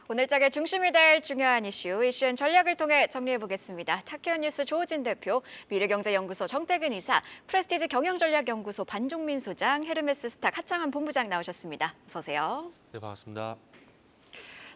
오늘장의 중심이 될 중요한 이슈앤 전략을 통해 정리해보겠습니다. 타케온 뉴스 조우진 대표, 미래경제연구소 정태근 이사, 프레스티지 경영전략연구소 반종민 소장, 헤르메스 스탁 하창한 본부장 나오셨습니다. 어서 오세요. 네, 반갑습니다.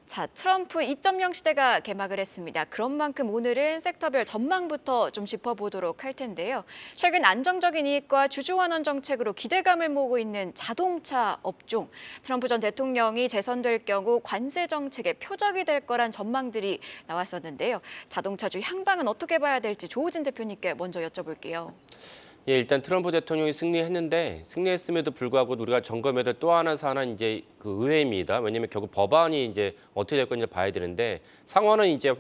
자, 트럼프 2.0 시대가 개막을 했습니다. 그런 만큼 오늘은 섹터별 전망부터 좀 짚어보도록 할 텐데요. 최근 안정적인 이익과 주주 환원 정책으로 기대감을 모으고 있는 자동차 업종. 트럼프 전 대통령이 재선될 경우 관세 정책의 표적이 될 거란 전망들이 나왔었는데요. 자동차주 향방은 어떻게 봐야 될지 조우진 대표님께 먼저 여쭤볼게요. 예, 일단 트럼프 대통령이 승리했는데 승리했음에도 불구하고 우리가 점검해야 될 또 하나 사안은 이제 그 의회입니다. 왜냐하면 결국 법안이 이제 어떻게 될 건지 봐야 되는데 상원은 이제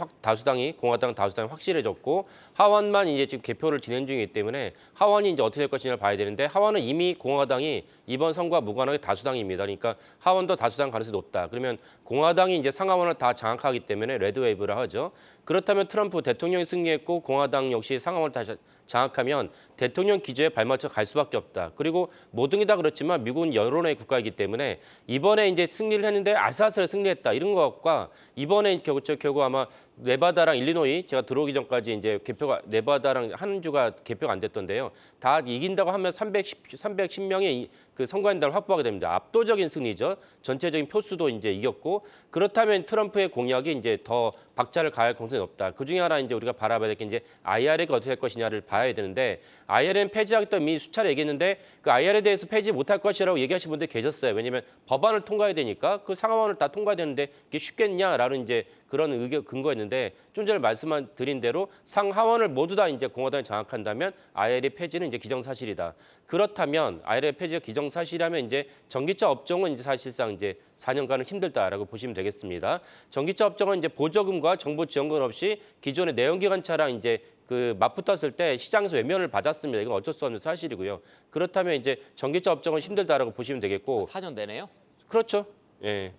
공화당 다수당이 확실해졌고 하원만 이제 지금 개표를 진행 중이기 때문에 하원이 이제 어떻게 될 것인지를 봐야 되는데 하원은 이미 공화당이 이번 선거와 무관하게 다수당입니다. 그러니까 하원도 다수당 가능성이 높다. 그러면 공화당이 이제 상하원을 다 장악하기 때문에 레드웨이브를 하죠. 그렇다면 트럼프 대통령이 승리했고 공화당 역시 상하원을 다시 장악하면 대통령 기조에 발맞춰 갈 수밖에 없다. 그리고 모든 게 다 그렇지만 미국은 여론의 국가이기 때문에 이번에 이제 승리를 했는데 아슬아슬 승리했다 이런 것과 이번에 결국 아마 네바다랑 일리노이 제가 들어오기 전까지 이제 네바다랑 한 주가 개표가 안 됐던데요. 다 이긴다고 하면 310명의 그 선거인단을 확보하게 됩니다. 압도적인 승리죠. 전체적인 표수도 이제 이겼고 그렇다면 트럼프의 공약이 이제 더 박차를 가할 가능성이 높다. 그 중에 하나 이제 우리가 바라봐야 될 게 이제 IRA가 어떻게 할 것이냐를 봐야 되는데 IRA는 폐지하겠다고 이미 수차례 얘기했는데 그 IRA에 대해서 폐지 못할 것이라고 얘기하신 분들 계셨어요. 왜냐하면 법안을 통과해야 되니까 그 상하원을 다 통과해야 되는데 이게 쉽겠냐라는 이제 그런 근거였는데 좀 전에 말씀드린 대로 상하원을 모두 다 이제 공화당이 장악한다면 IRA 폐지는 이제 기정사실이다. 그렇다면 IRA 폐지가 기정사실이라면 이제 전기차 업종은 이제 사실상 이제 4년간은 힘들다라고 보시면 되겠습니다. 전기차 업종은 이제 보조금과 정부 지원금 없이 기존의 내연기관 차랑 이제 그 맞붙었을 때 시장에서 외면을 받았습니다. 이건 어쩔 수 없는 사실이고요. 그렇다면 이제 전기차 업종은 힘들다라고 보시면 되겠고. 4년 내내요? 그렇죠. 예.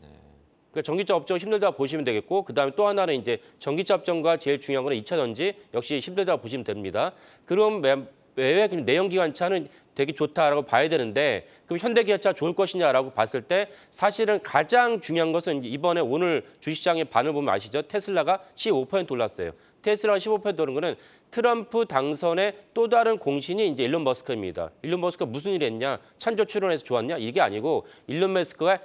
그러니까 전기차 업종 힘들다고 보시면 되겠고 그다음에 또 하나는 이제 전기차 업종과 제일 중요한 거는 2차 전지 역시 힘들다고 보시면 됩니다. 그럼 왜 내연기관차는 되게 좋다라고 봐야 되는데 그럼 현대기아차 좋을 것이냐라고 봤을 때 사실은 가장 중요한 것은 이번에 오늘 주식시장의 반을 보면 아시죠? 테슬라가 15% 올랐어요. 테슬라가 15% 오른 거는 트럼프 당선의 또 다른 공신이 이제 일론 머스크입니다. 일론 머스크가 무슨 일 했냐? 찬조 출연해서 좋았냐? 이게 아니고 일론 머스크가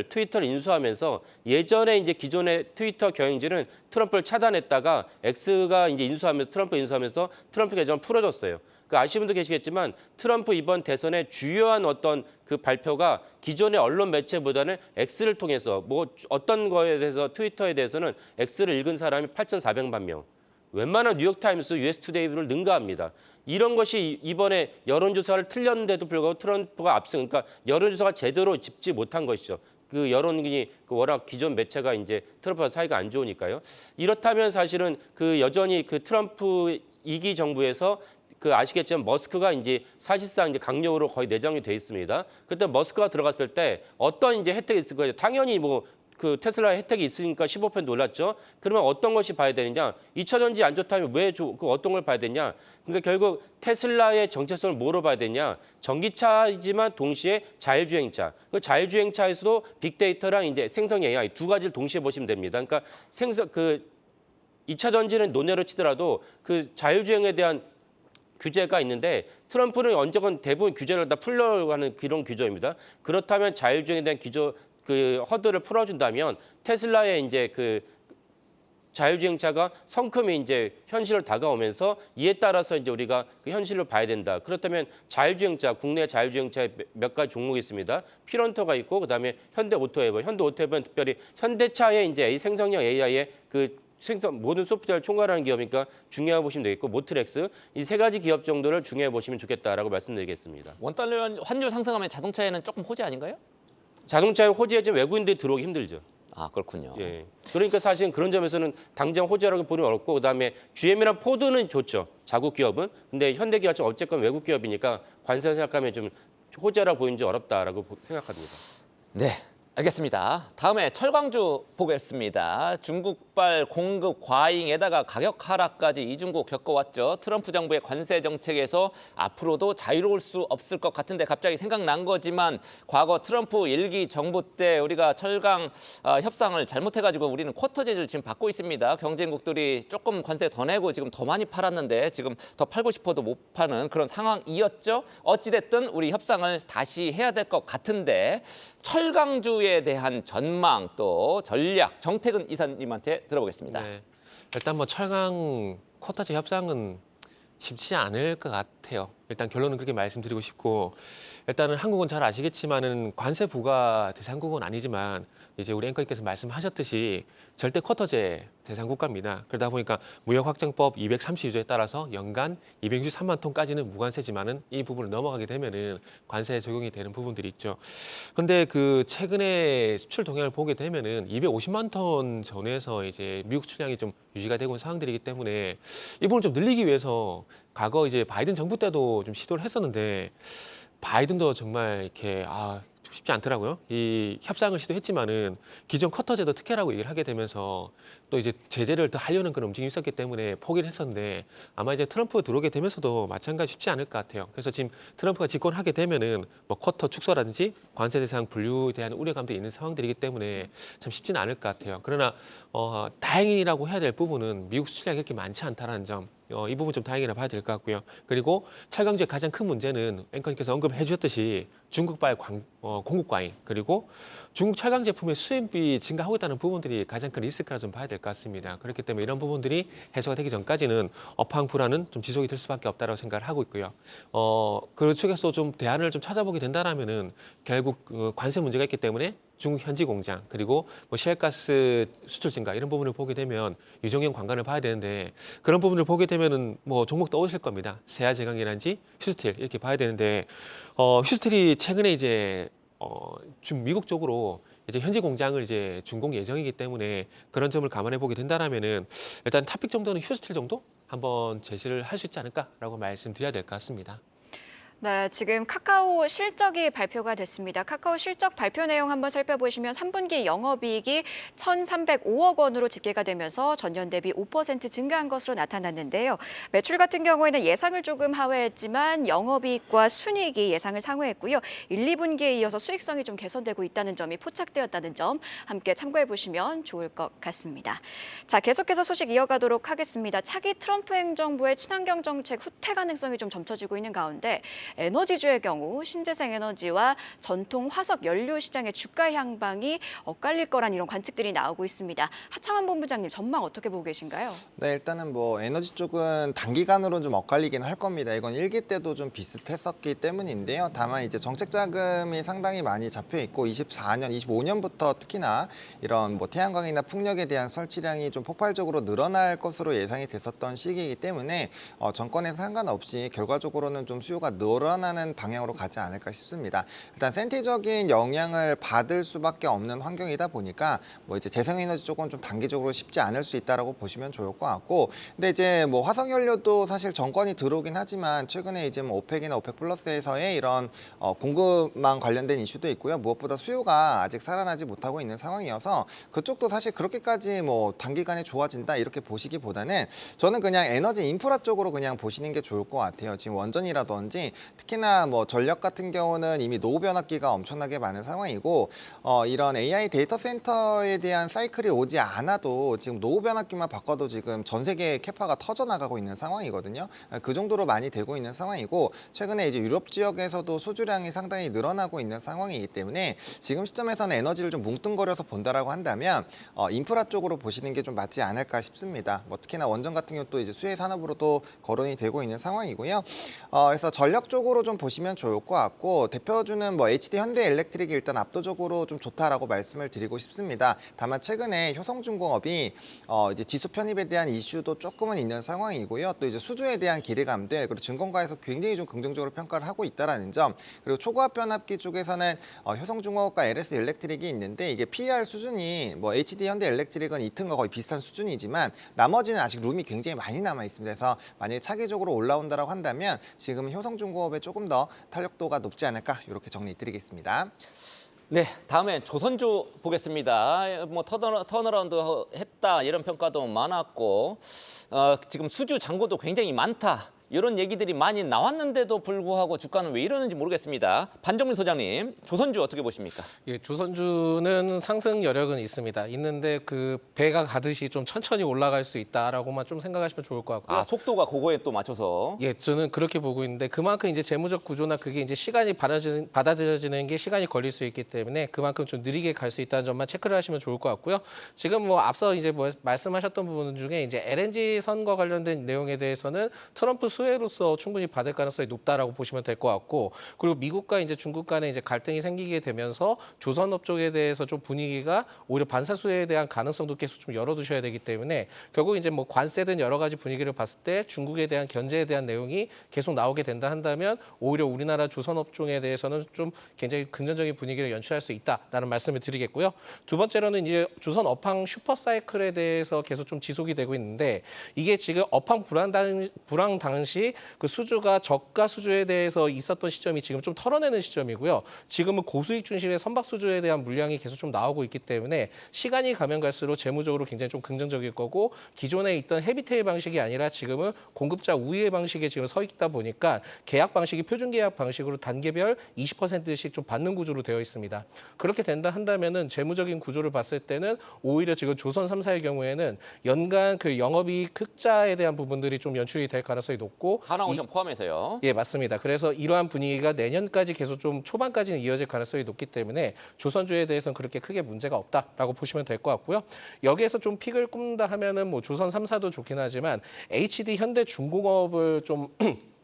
트위터를 인수하면서 예전에 이제 기존의 트위터 경영진은 트럼프를 차단했다가 X가 이제 트럼프 인수하면서 트럼프 계정을 풀어줬어요. 그 아시는 분도 계시겠지만 트럼프 이번 대선의 주요한 어떤 그 발표가 기존의 언론 매체보다는 X를 통해서 뭐 어떤 거에 대해서 트위터에 대해서는 X를 읽은 사람이 8,400만 명. 웬만한 뉴욕타임스, US투데이를 능가합니다. 이런 것이 이번에 여론조사를 틀렸는데도 불구하고 트럼프가 앞선, 그러니까 여론조사가 제대로 짚지 못한 것이죠. 그 여론이 워낙 기존 매체가 이제 트럼프와 사이가 안 좋으니까요. 이렇다면 사실은 그 여전히 그 트럼프 2기 정부에서 그 아시겠지만 머스크가 이제 사실상 이제 강력으로 거의 내정이 돼 있습니다. 그때 머스크가 들어갔을 때 어떤 이제 혜택이 있을 거예요? 당연히 뭐 그 테슬라의 혜택이 있으니까 15% 올랐죠. 그러면 어떤 것이 봐야 되느냐? 2차 전지 안 좋다면 그 어떤 걸 봐야 되냐? 그러니까 결국 테슬라의 정체성을 뭐로 봐야 되냐? 전기차이지만 동시에 자율주행차. 그 자율주행차에서도 빅데이터랑 이제 생성 AI 두 가지를 동시에 보시면 됩니다. 그러니까 2차 전지는 논외로 치더라도 그 자율주행에 대한 규제가 있는데 트럼프는 언제건 대부분 규제를 다 풀려고 하는 그런 규정입니다. 그렇다면 자율주행에 대한 그 허들을 풀어준다면 테슬라의 이제 그 자율주행차가 성큼이 이제 현실로 다가오면서 이에 따라서 이제 우리가 그 현실을 봐야 된다. 그렇다면 국내 자율주행차의 몇 가지 종목이 있습니다. 퓨런터가 있고 그다음에 현대오토웨버는 특별히 현대차의 이제 생성형 AI의 그 모든 소프트웨어를 총괄하는 기업이니까 중요하게 보시면 되겠고 모트렉스 이 세 가지 기업 정도를 중요해 보시면 좋겠다라고 말씀드리겠습니다. 원달러 환율 상승하면 자동차에는 조금 호재 아닌가요? 자동차에 호재에 지금 외국인들이 들어오기 힘들죠. 아 그렇군요. 예. 그러니까 사실은 그런 점에서는 당장 호재라고 보기 어렵고 그다음에 GM이랑 포드는 좋죠. 자국 기업은. 근데 현대기아차 어쨌건 외국 기업이니까 관세 생각하면 좀 호재라 보이는지 어렵다라고 생각합니다. 네. 알겠습니다. 다음에 철강주 보겠습니다. 중국발 공급 과잉에다가 가격 하락까지 이중국 겪어왔죠. 트럼프 정부의 관세 정책에서 앞으로도 자유로울 수 없을 것 같은데 갑자기 생각난 거지만 과거 트럼프 1기 정부 때 우리가 철강 협상을 잘못해가지고 우리는 쿼터 제재를 지금 받고 있습니다. 경쟁국들이 조금 관세 더 내고 지금 더 많이 팔았는데 지금 더 팔고 싶어도 못 파는 그런 상황이었죠. 어찌됐든 우리 협상을 다시 해야 될 것 같은데 철강주에 대한 전망 또 전략 정태근 이사님한테 들어보겠습니다. 네. 일단 뭐 철강 쿼터제 협상은 쉽지 않을 것 같아요. 일단 결론은 그렇게 말씀드리고 싶고 일단은 한국은 잘 아시겠지만은 관세 부과 대상국은 아니지만 이제 우리 앵커님께서 말씀하셨듯이 절대 쿼터제 대상 국가입니다. 그러다 보니까 무역확정법 232조에 따라서 연간 263만 톤까지는 무관세지만은 이 부분을 넘어가게 되면은 관세 적용이 되는 부분들이 있죠. 근데 그 최근에 수출 동향을 보게 되면은 250만 톤 전에서 이제 미국 출량이 좀 유지가 되고 있는 상황들이기 때문에 이 부분을 좀 늘리기 위해서 과거 이제 바이든 정부 때도 좀 시도를 했었는데 바이든도 정말 이렇게 좀 쉽지 않더라고요. 이 협상을 시도했지만은 기존 쿼터제도 특혜라고 얘기를 하게 되면서 또 이제 제재를 더 하려는 그런 움직임이 있었기 때문에 포기를 했었는데 아마 이제 트럼프가 들어오게 되면서도 마찬가지 쉽지 않을 것 같아요. 그래서 지금 트럼프가 집권하게 되면은 뭐 쿼터 축소라든지 관세 대상 분류에 대한 우려감도 있는 상황들이기 때문에 참 쉽지는 않을 것 같아요. 그러나 다행이라고 해야 될 부분은 미국 수출량이 그렇게 많지 않다라는 점. 이 부분 좀 다행이라 봐야 될 것 같고요. 그리고 철강주의 가장 큰 문제는 앵커님께서 언급해 주셨듯이 중국발 공급 과잉 그리고 중국 철강 제품의 수입이 증가하고 있다는 부분들이 가장 큰 리스크라 좀 봐야 될 것 같습니다. 그렇기 때문에 이런 부분들이 해소가 되기 전까지는 업황 불안은 좀 지속이 될 수밖에 없다고 생각을 하고 있고요. 그 쪽에서 좀 대안을 좀 찾아보게 된다라면은 결국 관세 문제가 있기 때문에 중국 현지 공장 그리고 뭐 셰일가스 수출 증가 이런 부분을 보게 되면 유종형 관광을 봐야 되는데 그런 부분을 보게 되면은 뭐 종목 떠오르실 겁니다. 세아제강이라든지 휴스틸 이렇게 봐야 되는데 휴스틸이 최근에 이제 미국 쪽으로 이제 현지 공장을 이제 준공 예정이기 때문에 그런 점을 감안해 보게 된다라면은 일단 탑픽 정도는 휴스틸 정도 한번 제시를 할 수 있지 않을까라고 말씀드려야 될 것 같습니다. 네, 지금 카카오 실적이 발표가 됐습니다. 카카오 실적 발표 내용 한번 살펴보시면 3분기 영업이익이 1,305억 원으로 집계가 되면서 전년 대비 5% 증가한 것으로 나타났는데요. 매출 같은 경우에는 예상을 조금 하회했지만 영업이익과 순이익이 예상을 상회했고요. 1, 2분기에 이어서 수익성이 좀 개선되고 있다는 점이 포착되었다는 점 함께 참고해 보시면 좋을 것 같습니다. 자, 계속해서 소식 이어가도록 하겠습니다. 차기 트럼프 행정부의 친환경 정책 후퇴 가능성이 좀 점쳐지고 있는 가운데 에너지주의 경우 신재생 에너지와 전통 화석 연료 시장의 주가 향방이 엇갈릴 거란 이런 관측들이 나오고 있습니다. 하창환 본부장님 전망 어떻게 보고 계신가요? 네, 일단은 뭐 에너지 쪽은 단기간으로 좀 엇갈리긴 할 겁니다. 이건 1기 때도 좀 비슷했었기 때문인데요. 다만 이제 정책 자금이 상당히 많이 잡혀 있고 24년, 25년부터 특히나 이런 뭐 태양광이나 풍력에 대한 설치량이 좀 폭발적으로 늘어날 것으로 예상이 됐었던 시기이기 때문에 정권에 상관없이 결과적으로는 좀 수요가 늘어나는 방향으로 가지 않을까 싶습니다. 일단 센티적인 영향을 받을 수밖에 없는 환경이다 보니까 뭐 이제 재생에너지 쪽은 좀 단기적으로 쉽지 않을 수 있다라고 보시면 좋을 것 같고, 근데 이제 뭐 화석연료도 사실 정권이 들어오긴 하지만 최근에 이제 뭐 오펙이나 오펙 플러스에서의 이런 공급망 관련된 이슈도 있고요. 무엇보다 수요가 아직 살아나지 못하고 있는 상황이어서 그쪽도 사실 그렇게까지 뭐 단기간에 좋아진다 이렇게 보시기보다는 저는 그냥 에너지 인프라 쪽으로 그냥 보시는 게 좋을 것 같아요. 지금 원전이라든지 특히나 뭐 전력 같은 경우는 이미 노후 변압기가 엄청나게 많은 상황이고 이런 AI 데이터 센터에 대한 사이클이 오지 않아도 지금 노후 변압기만 바꿔도 지금 전 세계 캐파가 터져 나가고 있는 상황이거든요. 그 정도로 많이 되고 있는 상황이고 최근에 이제 유럽 지역에서도 수주량이 상당히 늘어나고 있는 상황이기 때문에 지금 시점에서는 에너지를 좀 뭉뚱거려서 본다라고 한다면 인프라 쪽으로 보시는 게 좀 맞지 않을까 싶습니다. 뭐 특히나 원전 같은 경우 또 이제 수혜 산업으로도 거론이 되고 있는 상황이고요. 그래서 전력 쪽으로 좀 보시면 좋을 것 같고 대표주는 뭐 HD 현대엘렉트릭이 일단 압도적으로 좀 좋다라고 말씀을 드리고 싶습니다. 다만 최근에 효성중공업이 이제 지수 편입에 대한 이슈도 조금은 있는 상황이고요. 또 이제 수주에 대한 기대감들 그리고 증권가에서 굉장히 좀 긍정적으로 평가를 하고 있다라는 점, 그리고 초고압 변압기 쪽에서는 효성중공업과 LS 일렉트릭이 있는데 이게 PER 수준이 뭐 HD 현대엘렉트릭은 이튼과 거의 비슷한 수준이지만 나머지는 아직 룸이 굉장히 많이 남아 있습니다. 그래서 만약에 차기적으로 올라온다라고 한다면 지금 효성중공업에 조금 더 탄력도가 높지 않을까 이렇게 정리드리겠습니다. 네, 다음엔 조선주 보겠습니다. 뭐 턴어라운드 했다 이런 평가도 많았고 지금 수주 잔고도 굉장히 많다. 이런 얘기들이 많이 나왔는데도 불구하고 주가는 왜 이러는지 모르겠습니다. 반정민 소장님, 조선주 어떻게 보십니까? 예, 조선주는 상승 여력은 있습니다. 있는데 그 배가 가듯이 좀 천천히 올라갈 수 있다라고만 좀 생각하시면 좋을 것 같고요. 아, 속도가 그거에 또 맞춰서. 예, 저는 그렇게 보고 있는데 그만큼 이제 재무적 구조나 그게 이제 시간이 받아들여지는 게 시간이 걸릴 수 있기 때문에 그만큼 좀 느리게 갈 수 있다는 점만 체크를 하시면 좋을 것 같고요. 지금 뭐 앞서 이제 뭐 말씀하셨던 부분 중에 이제 LNG 선과 관련된 내용에 대해서는 트럼프 수혜로서 충분히 받을 가능성이 높다라고 보시면 될 것 같고, 그리고 미국과 이제 중국 간에 이제 갈등이 생기게 되면서 조선업 쪽에 대해서 좀 분위기가 오히려 반사 수혜에 대한 가능성도 계속 좀 열어두셔야 되기 때문에 결국 이제 뭐 관세든 여러 가지 분위기를 봤을 때 중국에 대한 견제에 대한 내용이 계속 나오게 된다 한다면 오히려 우리나라 조선업종에 대해서는 좀 굉장히 긍정적인 분위기를 연출할 수 있다라는 말씀을 드리겠고요. 두 번째로는 이제 조선 업황 슈퍼사이클에 대해서 계속 좀 지속이 되고 있는데 이게 지금 업황 불황 당시 그 수주가 저가 수주에 대해서 있었던 시점이 지금 좀 털어내는 시점이고요. 지금은 고수익 중심의 선박 수주에 대한 물량이 계속 좀 나오고 있기 때문에 시간이 가면 갈수록 재무적으로 굉장히 좀 긍정적일 거고, 기존에 있던 헤비테일 방식이 아니라 지금은 공급자 우위의 방식에 지금 서 있다 보니까 계약 방식이 표준 계약 방식으로 단계별 20%씩 좀 받는 구조로 되어 있습니다. 그렇게 된다 한다면은 재무적인 구조를 봤을 때는 오히려 지금 조선 3사의 경우에는 연간 그 영업이익 흑자에 대한 부분들이 좀 연출이 될 가능성이 높고, 하나오션 포함해서요. 예, 맞습니다. 그래서 이러한 분위기가 내년까지 계속 좀 초반까지는 이어질 가능성이 높기 때문에 조선주에 대해서는 그렇게 크게 문제가 없다라고 보시면 될 것 같고요. 여기에서 좀 픽을 꼽는다 하면은 뭐 조선 3사도 좋긴 하지만 HD 현대중공업을 좀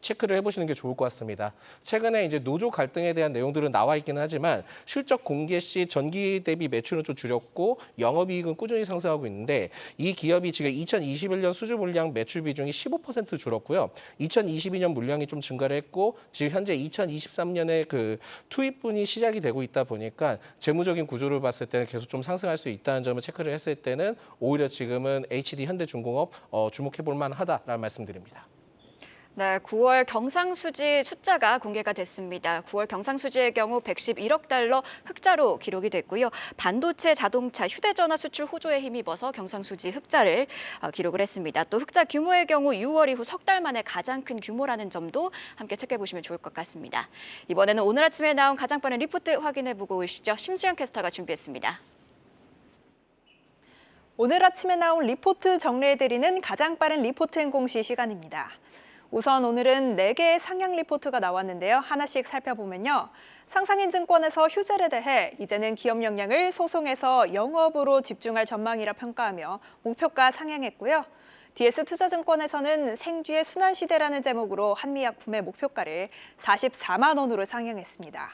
체크를 해보시는 게 좋을 것 같습니다. 최근에 이제 노조 갈등에 대한 내용들은 나와 있기는 하지만 실적 공개 시 전기 대비 매출은 좀 줄였고 영업이익은 꾸준히 상승하고 있는데, 이 기업이 지금 2021년 수주 물량 매출 비중이 15% 줄었고요. 2022년 물량이 좀 증가를 했고 지금 현재 2023년에 그 투입분이 시작이 되고 있다 보니까 재무적인 구조를 봤을 때는 계속 좀 상승할 수 있다는 점을 체크를 했을 때는 오히려 지금은 HD 현대중공업 주목해 볼 만하다라는 말씀드립니다. 네, 9월 경상수지 숫자가 공개가 됐습니다. 9월 경상수지의 경우 111억 달러 흑자로 기록이 됐고요. 반도체, 자동차, 휴대전화 수출 호조에 힘입어서 경상수지 흑자를 기록을 했습니다. 또 흑자 규모의 경우 6월 이후 석 달 만에 가장 큰 규모라는 점도 함께 체크해 보시면 좋을 것 같습니다. 이번에는 오늘 아침에 나온 가장 빠른 리포트 확인해 보고 오시죠. 심수영 캐스터가 준비했습니다. 오늘 아침에 나온 리포트 정리해드리는 가장 빠른 리포트 행공시 시간입니다. 우선 오늘은 4개의 상향 리포트가 나왔는데요. 하나씩 살펴보면요. 상상인증권에서 휴재에 대해 이제는 기업 역량을 소송에서 영업으로 집중할 전망이라 평가하며 목표가 상향했고요. DS투자증권에서는 생쥐의 순환시대라는 제목으로 한미약품의 목표가를 44만 원으로 상향했습니다.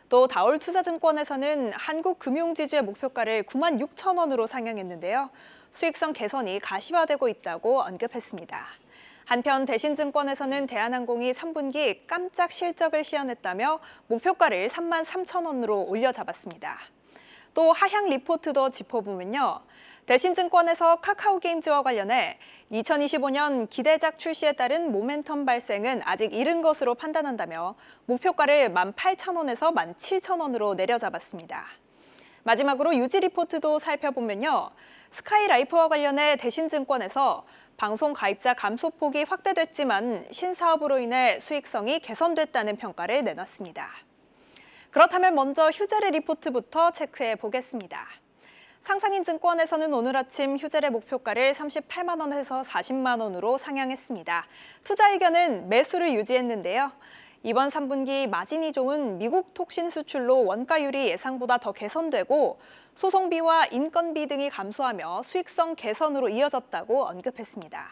또 다올투자증권에서는 한국금융지주의 목표가를 9만 6천 원으로 상향했는데요. 수익성 개선이 가시화되고 있다고 언급했습니다. 한편 대신증권에서는 대한항공이 3분기 깜짝 실적을 시현했다며 목표가를 3만 3천 원으로 올려 잡았습니다. 또 하향 리포트도 짚어보면요. 대신증권에서 카카오게임즈와 관련해 2025년 기대작 출시에 따른 모멘텀 발생은 아직 이른 것으로 판단한다며 목표가를 18,000원에서 17,000원으로 내려잡았습니다. 마지막으로 유지 리포트도 살펴보면요. 스카이라이프와 관련해 대신증권에서 방송 가입자 감소폭이 확대됐지만 신사업으로 인해 수익성이 개선됐다는 평가를 내놨습니다. 그렇다면 먼저 휴재래 리포트부터 체크해 보겠습니다. 상상인증권에서는 오늘 아침 휴재래 목표가를 38만 원에서 40만 원으로 상향했습니다. 투자 의견은 매수를 유지했는데요. 이번 3분기 마진이 좋은 미국 톡신 수출로 원가율이 예상보다 더 개선되고 소송비와 인건비 등이 감소하며 수익성 개선으로 이어졌다고 언급했습니다.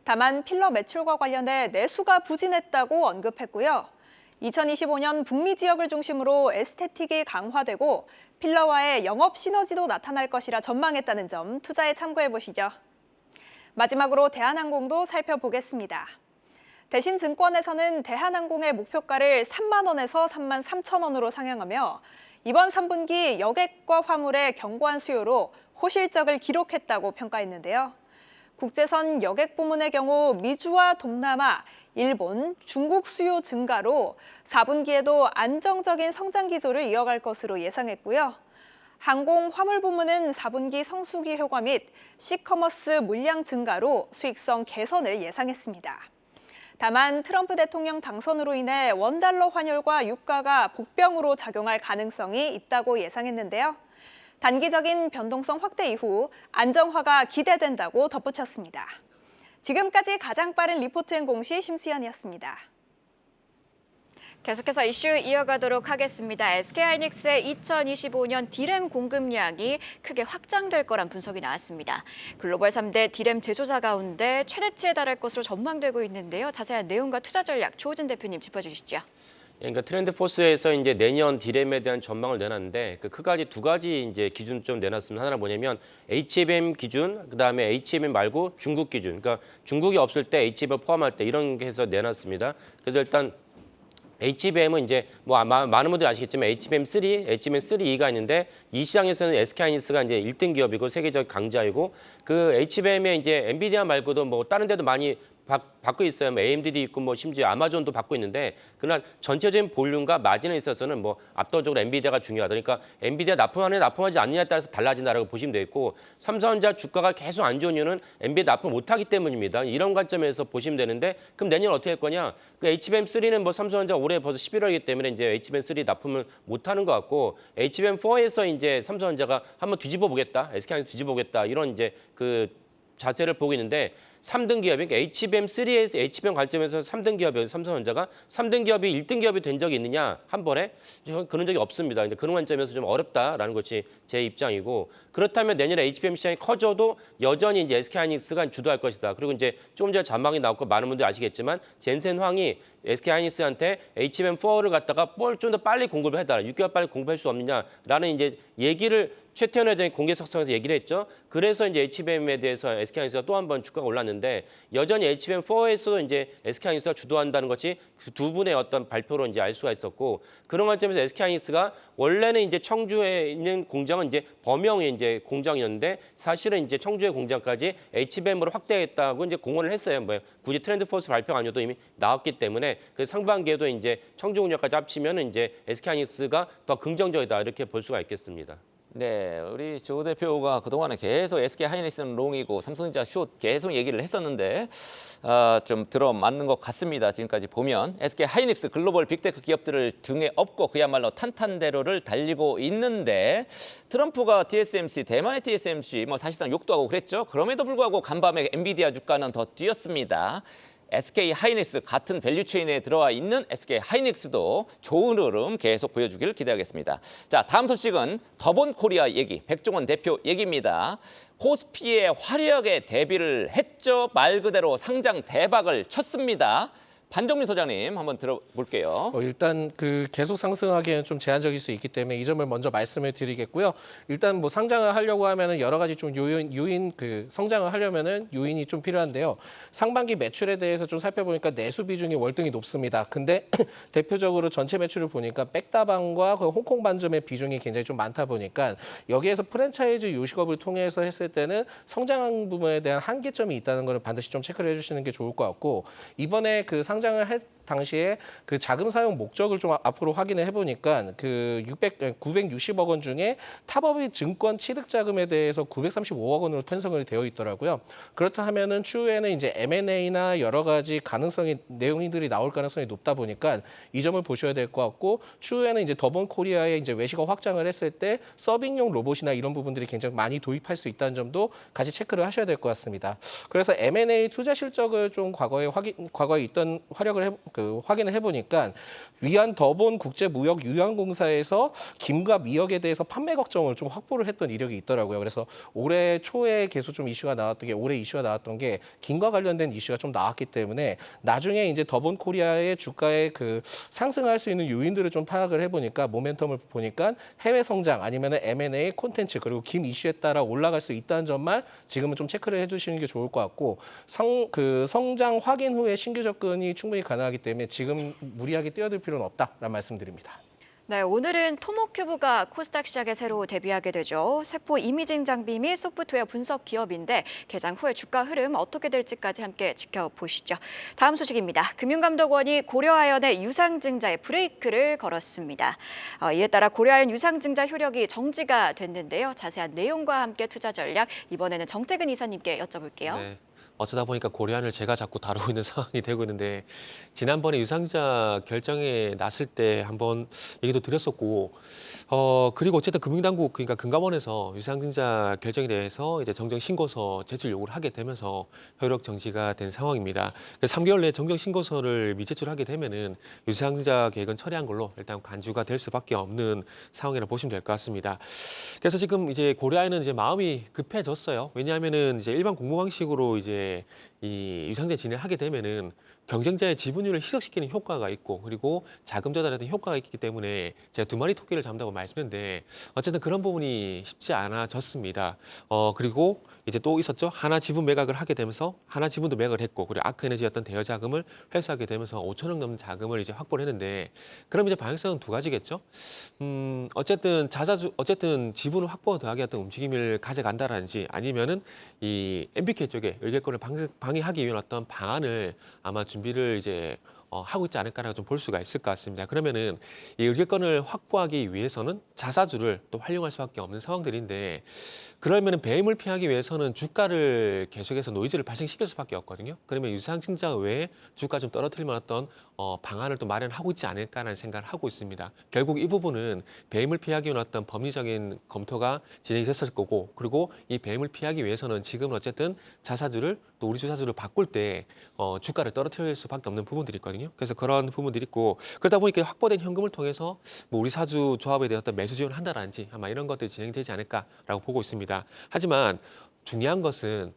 다만 필러 매출과 관련해 내수가 부진했다고 언급했고요. 2025년 북미 지역을 중심으로 에스테틱이 강화되고 필러와의 영업 시너지도 나타날 것이라 전망했다는 점 투자에 참고해 보시죠. 마지막으로 대한항공도 살펴보겠습니다. 대신증권에서는 대한항공의 목표가를 3만 원에서 3만 3천 원으로 상향하며 이번 3분기 여객과 화물의 견고한 수요로 호실적을 기록했다고 평가했는데요. 국제선 여객 부문의 경우 미주와 동남아, 일본, 중국 수요 증가로 4분기에도 안정적인 성장 기조를 이어갈 것으로 예상했고요. 항공 화물 부문은 4분기 성수기 효과 및 시커머스 물량 증가로 수익성 개선을 예상했습니다. 다만 트럼프 대통령 당선으로 인해 원달러 환율과 유가가 복병으로 작용할 가능성이 있다고 예상했는데요. 단기적인 변동성 확대 이후 안정화가 기대된다고 덧붙였습니다. 지금까지 가장 빠른 리포트앤 공시 심수연이었습니다. 계속해서 이슈 이어가도록 하겠습니다. SK하이닉스의 2025년 디램 공급량이 크게 확장될 거란 분석이 나왔습니다. 글로벌 3대 디램 제조사 가운데 최대치에 달할 것으로 전망되고 있는데요. 자세한 내용과 투자 전략 조우진 대표님 짚어주시죠. 그러니까 트렌드 포스에서 이제 내년 디램에 대한 전망을 내놨는데 그 크가지 두 가지 이제 기준 좀 내놨습니다. 하나는 뭐냐면 HBM 기준, 그다음에 HBM 말고 중국 기준. 그러니까 중국이 없을 때 HBM을 포함할 때 이런 게 해서 내놨습니다. 그래서 일단 HBM은 이제 뭐 많은 분들이 아시겠지만 HBM3, HBM3E가 있는데 이 시장에서는 SK하이닉스가 이제 1등 기업이고 세계적 강자이고 그 HBM에 이제 엔비디아 말고도 뭐 다른 데도 많이 받고 있어요. 뭐 AMD도 있고 뭐 심지어 아마존도 받고 있는데 그러나 전체적인 볼륨과 마진에 있어서는 뭐 압도적으로 엔비디아가 중요하다. 그러니까 엔비디아 납품하느냐 납품하지 않느냐에 따라서 달라진다라고 보시면 되겠고 삼성전자 주가가 계속 안 좋은 이유는 엔비디아 납품 못하기 때문입니다. 이런 관점에서 보시면 되는데 그럼 내년 어떻게 할 거냐? 그 HBM3는 뭐 삼성전자 올해 벌써 11월이기 때문에 이제 HBM3 납품을 못하는 것 같고 HBM4에서 이제 삼성전자가 한번 뒤집어 보겠다, SK하이닉스 뒤집어 보겠다 이런 이제 그 자세를 보고 있는데 3등 기업이 그러니까 HBM3에서 HBM 관점에서 3등 기업이 삼성전자가 3등 기업이 1등 기업이 된 적이 있느냐 한 번에 그런 적이 없습니다. 근데 그런 관점에서 좀 어렵다라는 것이 제 입장이고 그렇다면 내년에 HBM 시장이 커져도 여전히 이제 SK하이닉스가 주도할 것이다. 그리고 이제 조금 전에 전망이 나왔고 많은 분들이 아시겠지만 젠센 황이 SK하이닉스한테 HBM4를 갖다가 좀 더 빨리 공급을 해달라. 6개월 빨리 공급할 수 없느냐라는 이제 얘기를 최태원 회장이 공개석상에서 얘기를 했죠. 그래서 이제 HBM에 대해서 SK하이닉스가 또 한 번 주가가 올랐는데 여전히 HBM4에서도 이제 SK하이닉스가 주도한다는 것이 그 두 분의 어떤 발표로 이제 알 수가 있었고 그런 관점에서 SK하이닉스가 원래는 이제 청주에 있는 공장은 이제 범용의 이제 공장이었는데 사실은 이제 청주의 공장까지 HBM으로 확대했다고 이제 공언을 했어요. 뭐 굳이 트렌드 포스 발표가 아니어도 이미 나왔기 때문에 그 상반기에도 이제 청주 공장까지 합치면 이제 SK하이닉스가 더 긍정적이다 이렇게 볼 수가 있겠습니다. 네, 우리 조 대표가 그동안에 계속 SK하이닉스는 롱이고 삼성전자 숏 계속 얘기를 했었는데 좀 들어맞는 것 같습니다. 지금까지 보면 SK하이닉스 글로벌 빅테크 기업들을 등에 업고 그야말로 탄탄대로를 달리고 있는데 트럼프가 TSMC, 대만의 TSMC 뭐 사실상 욕도 하고 그랬죠. 그럼에도 불구하고 간밤에 엔비디아 주가는 더 뛰었습니다. SK하이닉스 같은 밸류체인에 들어와 있는 SK하이닉스도 좋은 흐름 계속 보여주길 기대하겠습니다. 자, 다음 소식은 더본코리아 얘기, 백종원 대표 얘기입니다. 코스피에 화려하게 데뷔를 했죠. 말 그대로 상장 대박을 쳤습니다. 반정민 소장님 한번 들어볼게요. 일단 그 계속 상승하기에는 좀 제한적일 수 있기 때문에 이 점을 먼저 말씀을 드리겠고요. 일단 뭐 상장을 하려고 하면은 여러 가지 좀 요인 그 성장을 하려면은 요인이 좀 필요한데요. 상반기 매출에 대해서 좀 살펴보니까 내수 비중이 월등히 높습니다. 근데 대표적으로 전체 매출을 보니까 백다방과 그 홍콩 반점의 비중이 굉장히 좀 많다 보니까 여기에서 프랜차이즈 요식업을 통해서 했을 때는 성장 부분에 대한 한계점이 있다는 것을 반드시 좀 체크를 해주시는 게 좋을 것 같고 이번에 그 상장을 할 당시에 그 자금 사용 목적을 좀 앞으로 확인을 해보니까 그 960억 원 중에 탑업의 증권 취득 자금에 대해서 935억 원으로 편성이 되어 있더라고요. 그렇다 하면은 추후에는 이제 M&A나 여러 가지 가능성이 내용들이 나올 가능성이 높다 보니까 이 점을 보셔야 될 것 같고 추후에는 이제 더본코리아에 이제 외식업 확장을 했을 때 서빙용 로봇이나 이런 부분들이 굉장히 많이 도입할 수 있다는 점도 같이 체크를 하셔야 될 것 같습니다. 그래서 M&A 투자 실적을 좀 과거에 있던 확인을 해보니까 위안 더본 국제무역 유한공사에서 김과 미역에 대해서 판매 걱정을 좀 확보를 했던 이력이 있더라고요. 그래서 올해 초에 계속 좀 이슈가 나왔던 게 김과 관련된 이슈가 좀 나왔기 때문에 나중에 이제 더본 코리아의 주가의 그 상승할 수 있는 요인들을 좀 파악을 해보니까 모멘텀을 보니까 해외 성장 아니면 M&A 콘텐츠 그리고 김 이슈에 따라 올라갈 수 있다는 점만 지금은 좀 체크를 해주시는 게 좋을 것 같고 성장 확인 후에 신규 접근이 충분히 가능하기 때문에 지금 무리하게 뛰어들 필요는 없다라는 말씀드립니다. 네, 오늘은 토모큐브가 코스닥 시작에 새로 데뷔하게 되죠. 세포 이미징 장비 및 소프트웨어 분석 기업인데 개장 후에 주가 흐름 어떻게 될지까지 함께 지켜보시죠. 다음 소식입니다. 금융감독원이 고려아연의 유상증자에 브레이크를 걸었습니다. 이에 따라 고려아연 유상증자 효력이 정지가 됐는데요. 자세한 내용과 함께 투자 전략 이번에는 정태근 이사님께 여쭤볼게요. 네. 어쩌다 보니까 고려안을 제가 자꾸 다루고 있는 상황이 되고 있는데 지난번에 유상증자 결정에 났을 때 한번 얘기도 드렸었고 그리고 어쨌든 금융당국 그러니까 금감원에서 유상증자 결정에 대해서 이제 정정 신고서 제출 요구를 하게 되면서 효력 정지가 된 상황입니다. 그래서 3개월 내에 정정 신고서를 미제출하게 되면은 유상증자 계획은 철회한 걸로 일단 간주가 될 수밖에 없는 상황이라 보시면 될 것 같습니다. 그래서 지금 이제 고려아연은 이제 마음이 급해졌어요. 왜냐하면은 이제 일반 공모 방식으로 이제 이 유상증자 진행을 하게 되면은 경쟁자의 지분율을 희석시키는 효과가 있고 그리고 자금 조달에도 효과가 있기 때문에 제가 두 마리 토끼를 잡는다고 말씀했는데 어쨌든 그런 부분이 쉽지 않아졌습니다. 그리고 이제 또 있었죠. 하나 지분 매각을 하게 되면서 하나 지분도 매각을 했고 그리고 아크에너지였던 대여 자금을 회수하게 되면서 5천억 넘는 자금을 이제 확보를 했는데 그럼 이제 방향성은 두 가지겠죠. 어쨌든 어쨌든 지분을 확보하기 어떤 움직임을 가져간다라든지 아니면은 이 MBK 쪽에 의결권을 방해하기 위한 어떤 방안을 아마 준비를 이제 하고 있지 않을까라고 좀 볼 수가 있을 것 같습니다. 그러면은 이 의결권을 확보하기 위해서는 자사주를 또 활용할 수밖에 없는 상황들인데 그러면은 배임을 피하기 위해서는 주가를 계속해서 노이즈를 발생시킬 수밖에 없거든요. 그러면 유상증자 외에 주가 좀 떨어뜨릴 만한 어떤 방안을 또 마련하고 있지 않을까라는 생각을 하고 있습니다. 결국 이 부분은 배임을 피하기 위한 어떤 법리적인 검토가 진행이 됐을 거고 그리고 이 배임을 피하기 위해서는 지금 어쨌든 자사주를 또 우리 주사주를 바꿀 때 주가를 떨어뜨릴 수밖에 없는 부분들이 있거든요. 그래서 그런 부분들이 있고 그러다 보니까 확보된 현금을 통해서 뭐 우리 사주 조합에 대한 어떤 매수 지원을 한다든지 아마 이런 것들이 진행되지 않을까라고 보고 있습니다. 하지만 중요한 것은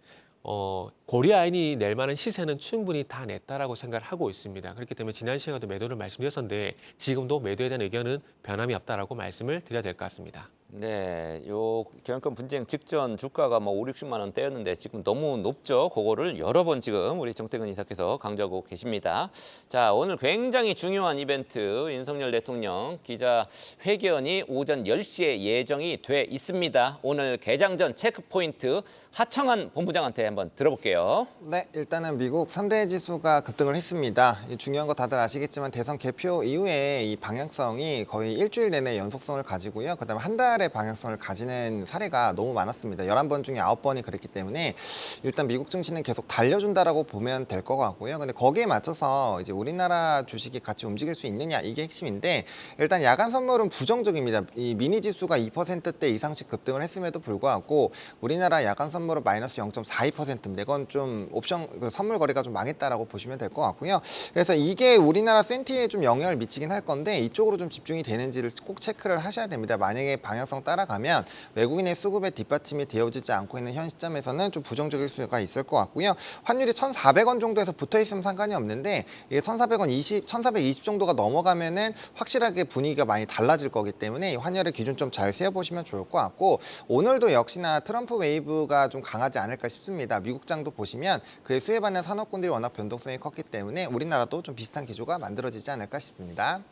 고려아연이 낼 만한 시세는 충분히 다 냈다라고 생각을 하고 있습니다. 그렇기 때문에 지난 시간에도 매도를 말씀드렸었는데 지금도 매도에 대한 의견은 변함이 없다라고 말씀을 드려야 될 것 같습니다. 네, 요 경영권 분쟁 직전 주가가 뭐 5, 60만 원대였는데 지금 너무 높죠. 그거를 여러 번 지금 우리 정태근 이사께서 강조하고 계십니다. 자, 오늘 굉장히 중요한 이벤트 윤석열 대통령 기자 회견이 오전 10시에 예정이 돼 있습니다. 오늘 개장 전 체크 포인트 하청한 본부장한테 한번 들어볼게요. 네, 일단은 미국 3대 지수가 급등을 했습니다. 중요한 거 다들 아시겠지만 대선 개표 이후에 이 방향성이 거의 일주일 내내 연속성을 가지고요. 그다음에 한 달의 방향성을 가지는 사례가 너무 많았습니다. 11번 중에 9번이 그랬기 때문에 일단 미국 증시는 계속 달려준다라고 보면 될 것 같고요. 근데 거기에 맞춰서 이제 우리나라 주식이 같이 움직일 수 있느냐 이게 핵심인데 일단 야간 선물은 부정적입니다. 이 미니 지수가 2%대 이상씩 급등을 했음에도 불구하고 우리나라 야간 선물은 마이너스 0.42%인데 이건 좀 옵션 선물 거래가 좀 망했다라고 보시면 될 것 같고요. 그래서 이게 우리나라 센티에 좀 영향을 미치긴 할 건데 이쪽으로 좀 집중이 되는지를 꼭 체크를 하셔야 됩니다. 만약에 방향성 따라가면 외국인의 수급에 뒷받침이 되어지지 않고 있는 현 시점에서는 좀 부정적일 수가 있을 것 같고요. 환율이 1,400원 정도에서 붙어 있으면 상관이 없는데 이게 1,420 정도가 넘어가면은 확실하게 분위기가 많이 달라질 거기 때문에 환율의 기준 좀 잘 세워보시면 좋을 것 같고 오늘도 역시나 트럼프 웨이브가 좀 강하지 않을까 싶습니다. 미국장도 보시면 그에 수혜받는 산업군들이 워낙 변동성이 컸기 때문에 우리나라도 좀 비슷한 기조가 만들어지지 않을까 싶습니다.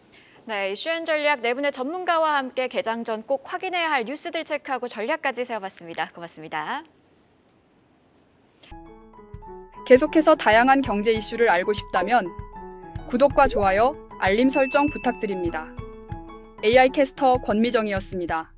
네, 이슈앤 전략 네 분의 전문가와 함께 개장 전 꼭 확인해야 할 뉴스들 체크하고 전략까지 세워봤습니다. 고맙습니다. 계속해서 다양한 경제 이슈를 알고 싶다면 구독과 좋아요, 알림 설정 부탁드립니다. AI 캐스터 권미정이었습니다.